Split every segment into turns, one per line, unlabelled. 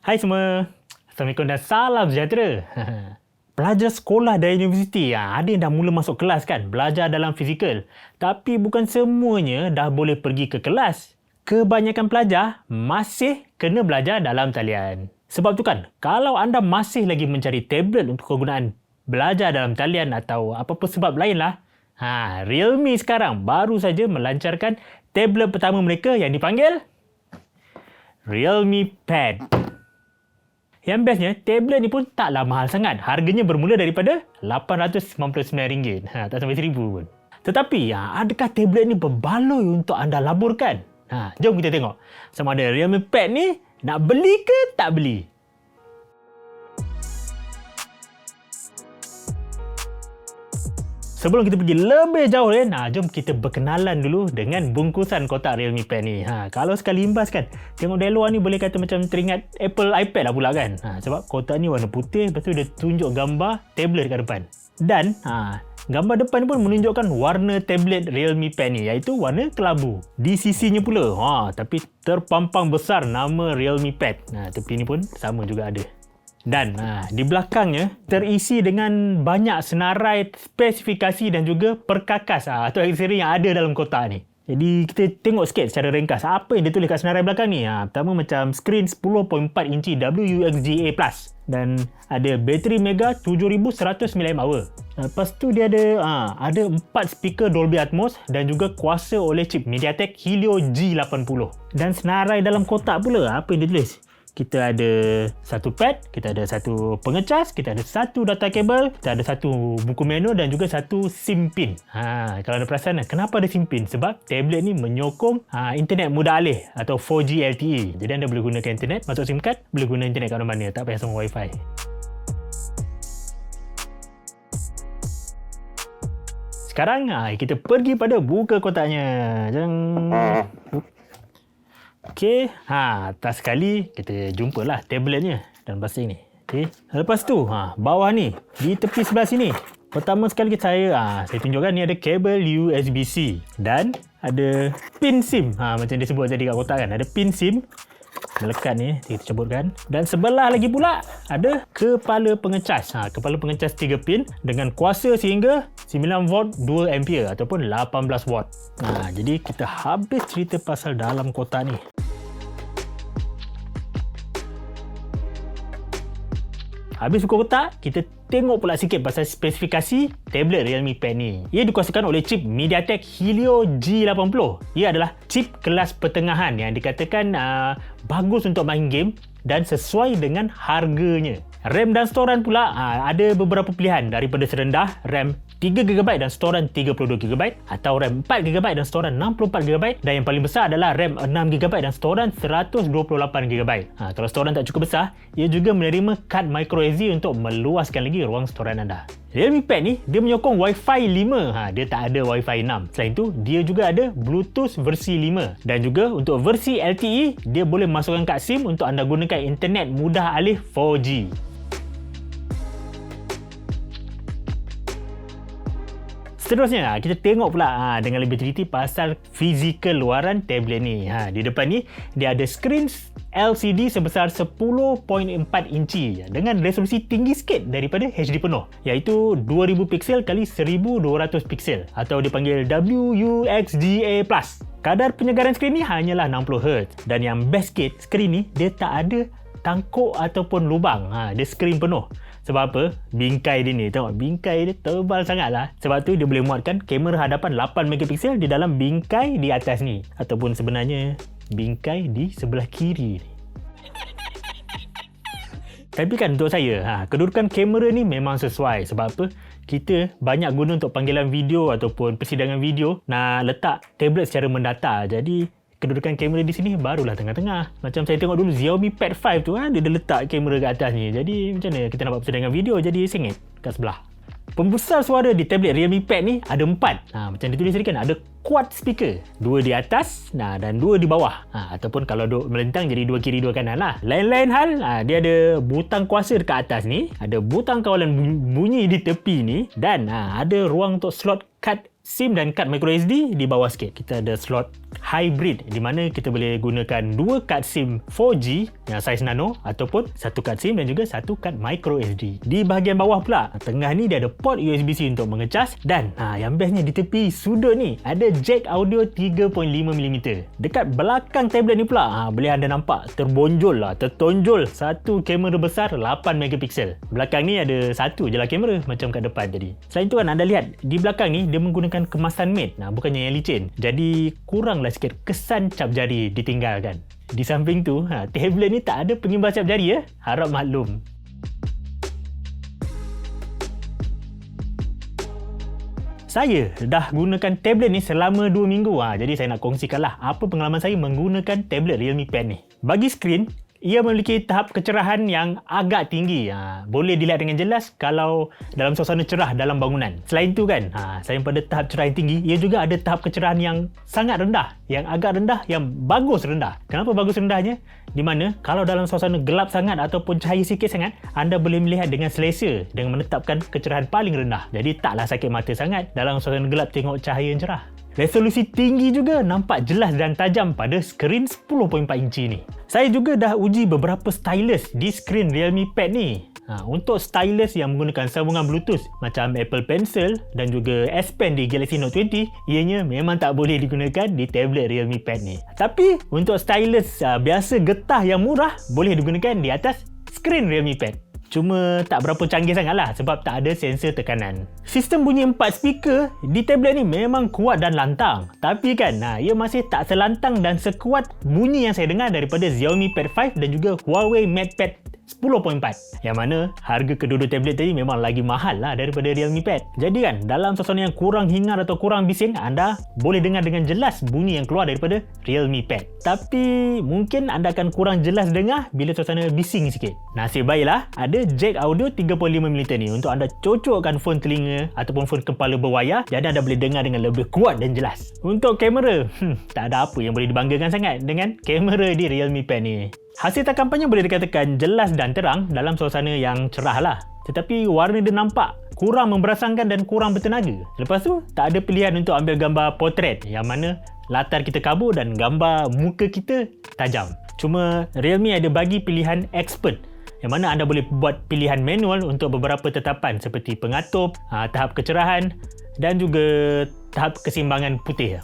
Hai semua. Assalamualaikum dan salam sejahtera. Pelajar sekolah dan universiti, ada yang dah mula masuk kelas kan, belajar dalam fizikal. Tapi bukan semuanya dah boleh pergi ke kelas. Kebanyakan pelajar masih kena belajar dalam talian. Sebab tu kan, kalau anda masih lagi mencari tablet untuk kegunaan belajar dalam talian atau apa-apa sebab lain lah, Realme sekarang baru saja melancarkan tablet pertama mereka yang dipanggil Realme Pad. Yang bestnya, tablet ni pun taklah mahal sangat. Harganya bermula daripada RM899. Tak sampai RM1,000 pun. Tetapi, adakah tablet ni berbaloi untuk anda laburkan? Jom kita tengok. Sama ada Realme Pad ni nak beli ke tak beli? Sebelum kita pergi lebih jauh jom kita berkenalan dulu dengan bungkusan kotak Realme Pad ni. Kalau sekali imbas kan, tengok dari luar ni boleh kata macam teringat Apple iPad lah pula kan. Sebab kotak ni warna putih, lepas tu dia tunjuk gambar tablet kat depan. Dan gambar depan pun menunjukkan warna tablet Realme Pad ni, iaitu warna kelabu. Di sisinya pula, tapi terpampang besar nama Realme Pad. Tepi ni pun sama juga ada. Dan di belakangnya terisi dengan banyak senarai spesifikasi dan juga perkakas atau aksesori yang ada dalam kotak ni. Jadi kita tengok sikit secara ringkas apa yang ditulis kat senarai belakang ni. Pertama macam skrin 10.4 inci WUXGA+. Dan ada bateri Mega 7100 mAh. Lepas tu dia ada 4 speaker Dolby Atmos dan juga kuasa oleh chip MediaTek Helio G80. Dan senarai dalam kotak pula apa yang ditulis? Kita ada satu pad, kita ada satu pengecas, kita ada satu data kabel, kita ada satu buku menu dan juga satu SIM pin. Kalau anda perasan, kenapa ada SIM pin? Sebab tablet ni menyokong internet mudah alih atau 4G LTE. Jadi anda boleh gunakan internet, masuk SIM card, boleh guna internet kat mana-mana, tak payah sambung Wi-Fi. Sekarang kita pergi pada buka kotaknya. Okey, atas sekali kita jumpalah tabletnya dalam plastik ni. Okey, lepas tu bawah ni di tepi sebelah sini. Pertama sekali saya tunjukkan ni ada kabel USB-C dan ada pin SIM. Macam dia sebut tadi kat kotak kan, ada pin SIM melekat ni, kita cabutkan. Dan sebelah lagi pula ada kepala pengecas. Kepala pengecas 3 pin dengan kuasa sehingga 9V 2A ataupun 18W. Jadi kita habis cerita pasal dalam kotak ni. Habis buka kotak, kita tengok pula sikit pasal spesifikasi tablet Realme Pad ni. Ia dikuasakan oleh chip MediaTek Helio G80. Ia adalah chip kelas pertengahan yang dikatakan bagus untuk main game dan sesuai dengan harganya. RAM dan storan pula ada beberapa pilihan daripada serendah RAM 3GB dan storan 32GB atau RAM 4GB dan storan 64GB dan yang paling besar adalah RAM 6GB dan storan 128GB. Kalau storan tak cukup besar, ia juga menerima kad microSD untuk meluaskan lagi ruang storan anda. Realme Pad ni dia menyokong Wi-Fi 5. Dia tak ada Wi-Fi 6. Selain tu, dia juga ada Bluetooth versi 5 dan juga untuk versi LTE, dia boleh masukkan kad SIM untuk anda gunakan internet mudah alih 4G. Seterusnya, kita tengok pula dengan lebih teliti pasal fizikal luaran tablet ni. Di depan ni, dia ada skrin LCD sebesar 10.4 inci dengan resolusi tinggi sikit daripada HD penuh, iaitu 2000 pixel kali 1200 pixel atau dipanggil WUXGA+. Kadar penyegaran skrin ni hanyalah 60Hz dan yang best sikit, skrin ni dia tak ada tangkuk ataupun lubang. Dia skrin penuh. Sebab apa? Bingkai dia ni. Tengok, bingkai dia tebal sangat lah. Sebab tu dia boleh muatkan kamera hadapan 8MP di dalam bingkai di atas ni. Ataupun sebenarnya bingkai di sebelah kiri ni. Tapi kan untuk saya, kedudukan kamera ni memang sesuai. Sebab apa? Kita banyak guna untuk panggilan video ataupun persidangan video nak letak tablet secara mendatar. Jadi kedudukan kamera di sini barulah tengah-tengah. Macam saya tengok dulu Xiaomi Pad 5 tu dia dah letak kamera kat atas ni. Jadi macam mana kita nak buat persidangan video jadi sengit kat sebelah. Pembesar suara di tablet Realme Pad ni ada 4. Macam ditulis tadi kan, ada quad speaker. 2 di atas dan 2 di bawah. Ataupun kalau duk melentang jadi 2 kiri 2 kanan lah. Lain-lain hal, dia ada butang kuasa dekat atas ni. Ada butang kawalan bunyi di tepi ni. Dan ada ruang untuk slot kad SIM dan kad microSD di bawah sikit. Kita ada slot hybrid di mana kita boleh gunakan 2 kad SIM 4G yang saiz nano ataupun 1 kad SIM dan juga 1 kad microSD. Di bahagian bawah pula, tengah ni dia ada port USB-C untuk mengecas dan yang bestnya di tepi sudut ni ada jack audio 3.5mm. Dekat belakang tablet ni pula boleh anda nampak tertonjol satu kamera besar 8MP. Belakang ni ada satu je lah kamera macam kat depan tadi. Selain tu kan anda lihat di belakang ni dia menggunakan kemasan matte, bukannya yang licin. Jadi kuranglah sikit kesan cap jari ditinggalkan. Di samping tu, tablet ni tak ada pengimbas cap jari ya. Harap maklum. Saya dah gunakan tablet ni selama 2 minggu. Jadi saya nak kongsikanlah apa pengalaman saya menggunakan tablet Realme Pad ni. Bagi skrin, ia memiliki tahap kecerahan yang agak tinggi. Boleh dilihat dengan jelas kalau dalam suasana cerah dalam bangunan. Selain tu kan, selain pada tahap cerahan tinggi, ia juga ada tahap kecerahan yang sangat rendah. Yang agak rendah, yang bagus rendah. Kenapa bagus rendahnya? Di mana kalau dalam suasana gelap sangat ataupun cahaya sikit sangat, anda boleh melihat dengan selesa dengan menetapkan kecerahan paling rendah. Jadi taklah sakit mata sangat dalam suasana gelap tengok cahaya yang cerah. Resolusi tinggi juga, nampak jelas dan tajam pada skrin 10.4 inci ni. Saya juga dah uji beberapa stylus di skrin Realme Pad ni. Untuk stylus yang menggunakan sambungan Bluetooth macam Apple Pencil dan juga S Pen di Galaxy Note 20, ianya memang tak boleh digunakan di tablet Realme Pad ni. Tapi untuk stylus biasa getah yang murah boleh digunakan di atas skrin Realme Pad. Cuma tak berapa canggih sangatlah sebab tak ada sensor tekanan. Sistem bunyi 4 speaker di tablet ni memang kuat dan lantang. Tapi kan, ia masih tak selantang dan sekuat bunyi yang saya dengar daripada Xiaomi Pad 5 dan juga Huawei MatePad 10.4. Yang mana harga kedua-dua tablet tadi memang lagi mahal lah daripada Realme Pad. Jadi kan, dalam suasana yang kurang hingar atau kurang bising, anda boleh dengar dengan jelas bunyi yang keluar daripada Realme Pad. Tapi mungkin anda akan kurang jelas dengar bila suasana bising sikit. Nasib baiklah ada jack audio 3.5mm ni untuk anda cocokkan phone telinga ataupun phone kepala berwayar, jadi anda boleh dengar dengan lebih kuat dan jelas. Untuk kamera, tak ada apa yang boleh dibanggakan sangat dengan kamera di Realme Pad ni. Hasil tangkapannya boleh dikatakan jelas dan terang dalam suasana yang cerah lah. Tetapi warna dia nampak kurang memberangsangkan dan kurang bertenaga. Lepas tu, tak ada pilihan untuk ambil gambar portrait yang mana latar kita kabur dan gambar muka kita tajam. Cuma Realme ada bagi pilihan expert yang mana anda boleh buat pilihan manual untuk beberapa tetapan seperti pengatup, tahap kecerahan dan juga tahap keseimbangan putih.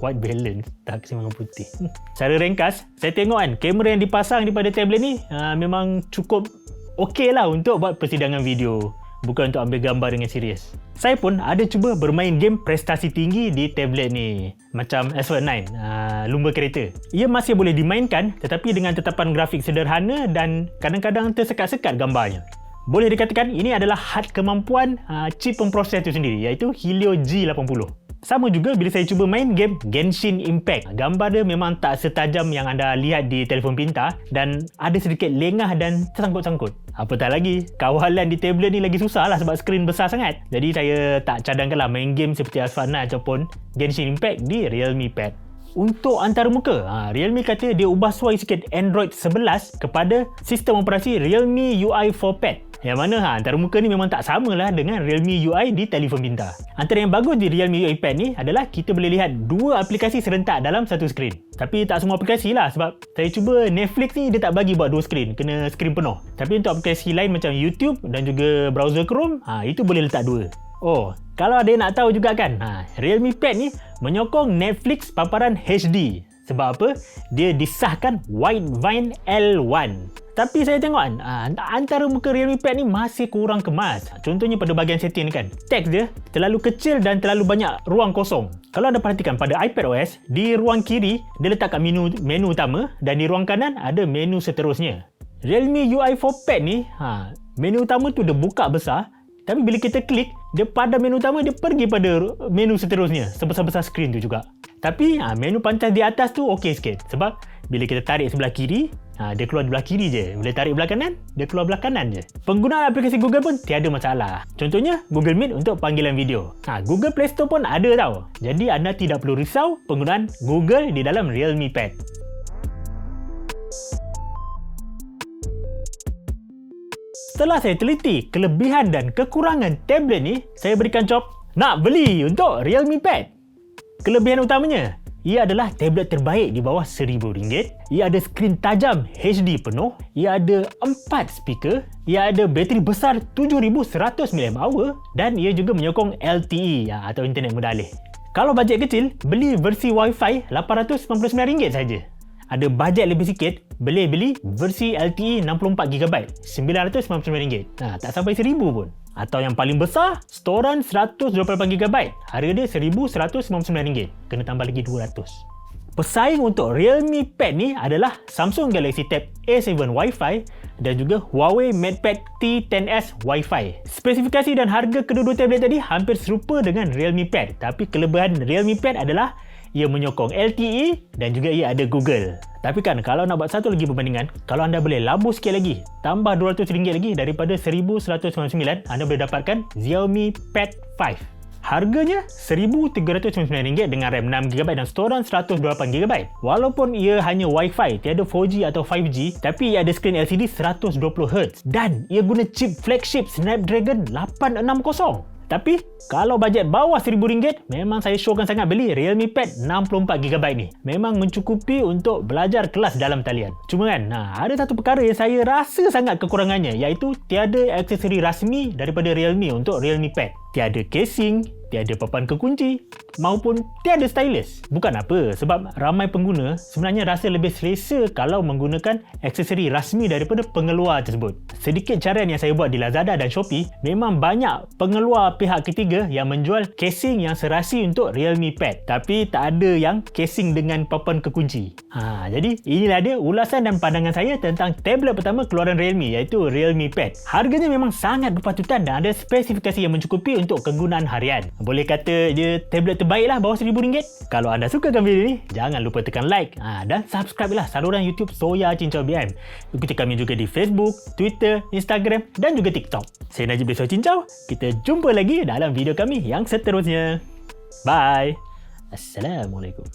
White balance, tahap keseimbangan putih. Secara ringkas, saya tengok kan kamera yang dipasang daripada tablet ni memang cukup okey lah untuk buat persidangan video, bukan untuk ambil gambar dengan serius. Saya pun ada cuba bermain game prestasi tinggi di tablet ni, macam Asphalt 9, lumba kereta. Ia masih boleh dimainkan tetapi dengan tetapan grafik sederhana dan kadang-kadang tersekat-sekat gambarnya. Boleh dikatakan ini adalah had kemampuan chip pemproses itu sendiri, iaitu Helio G80. Sama juga bila saya cuba main game Genshin Impact. Gambar dia memang tak setajam yang anda lihat di telefon pintar dan ada sedikit lengah dan tersangkut-sangkut. Apatah lagi, kawalan di tablet ni lagi susah lah sebab skrin besar sangat. Jadi saya tak cadangkanlah main game seperti Asphalt 9 ataupun Genshin Impact di Realme Pad. Untuk antarmuka, Realme kata dia ubah suai sikit Android 11 kepada sistem operasi Realme UI 4 Pad. Yang mana antarmuka ni memang tak samalah dengan Realme UI di telefon pintar. Antara yang bagus di Realme UI Pad ni adalah kita boleh lihat dua aplikasi serentak dalam satu skrin. Tapi tak semua aplikasi lah sebab saya cuba Netflix ni dia tak bagi buat dua skrin, kena skrin penuh. Tapi untuk aplikasi lain macam YouTube dan juga browser Chrome, itu boleh letak dua. Oh, kalau ada yang nak tahu juga kan, Realme Pad ni menyokong Netflix paparan HD. Sebab apa? Dia disahkan Widevine L1. Tapi saya tengok kan, antara muka Realme Pad ni masih kurang kemas. Contohnya pada bahagian setting ni kan, teks dia terlalu kecil dan terlalu banyak ruang kosong. Kalau anda perhatikan pada iPadOS, di ruang kiri dia letakkan menu utama dan di ruang kanan ada menu seterusnya. Realme UI 4 Pad ni, menu utama tu dia buka besar, tapi bila kita klik, dia pada menu utama dia pergi pada menu seterusnya, sebesar-besar skrin tu juga. Tapi menu pantas di atas tu okey sikit sebab bila kita tarik sebelah kiri, dia keluar di belah kiri je. Bila tarik belah kanan, dia keluar belah kanan je. Penggunaan aplikasi Google pun tiada masalah. Contohnya Google Meet untuk panggilan video. Google Play Store pun ada tau. Jadi anda tidak perlu risau penggunaan Google di dalam Realme Pad. Setelah saya teliti kelebihan dan kekurangan tablet ni, saya berikan job Nak beli untuk Realme Pad? Kelebihan utamanya, ia adalah tablet terbaik di bawah RM1,000. Ia ada skrin tajam HD penuh. Ia ada 4 speaker. Ia ada bateri besar 7,100 mAh dan ia juga menyokong LTE atau internet mudah alih. Kalau bajet kecil, beli versi Wi-Fi RM899 saja. Ada bajet lebih sikit, boleh beli versi LTE 64GB RM999. Tak sampai RM1,000 pun. Atau yang paling besar, storan 128GB. Harga dia RM1,199. Kena tambah lagi RM200. Pesaing untuk Realme Pad ni adalah Samsung Galaxy Tab A7 Wi-Fi dan juga Huawei MatePad T10s Wi-Fi. Spesifikasi dan harga kedua-dua tablet tadi hampir serupa dengan Realme Pad. Tapi kelebihan Realme Pad adalah ia menyokong LTE dan juga ia ada Google. Tapi kan kalau nak buat satu lagi perbandingan, kalau anda boleh labur sikit lagi, tambah RM200 lagi daripada RM1,199, anda boleh dapatkan Xiaomi Pad 5. Harganya RM1,399 dengan RAM 6GB dan storan 128GB. Walaupun ia hanya Wi-Fi, tiada 4G atau 5G, tapi ia ada skrin LCD 120Hz dan ia guna chip flagship Snapdragon 860. Tapi kalau bajet bawah RM1,000, memang saya syorkan sangat beli Realme Pad 64GB ni. Memang mencukupi untuk belajar kelas dalam talian. Cuma kan, ada satu perkara yang saya rasa sangat kekurangannya, iaitu tiada aksesori rasmi daripada Realme untuk Realme Pad. Tiada casing, tiada papan kekunci maupun tiada stylus. Bukan apa, sebab ramai pengguna sebenarnya rasa lebih selesa kalau menggunakan aksesori rasmi daripada pengeluar tersebut. Sedikit carian yang saya buat di Lazada dan Shopee, memang banyak pengeluar pihak ketiga yang menjual casing yang serasi untuk Realme Pad, tapi tak ada yang casing dengan papan kekunci. Jadi inilah dia ulasan dan pandangan saya tentang tablet pertama keluaran Realme, iaitu Realme Pad. Harganya memang sangat berpatutan dan ada spesifikasi yang mencukupi untuk kegunaan harian. Boleh kata je tablet terbaik lah bawah RM1,000. Kalau anda sukakan video ni, jangan lupa tekan like dan subscribe lah saluran YouTube Soya Cincau BM. Ikuti kami juga di Facebook, Twitter, Instagram dan juga TikTok. Saya Najib Soya Cincau. Kita jumpa lagi dalam video kami yang seterusnya. Bye. Assalamualaikum.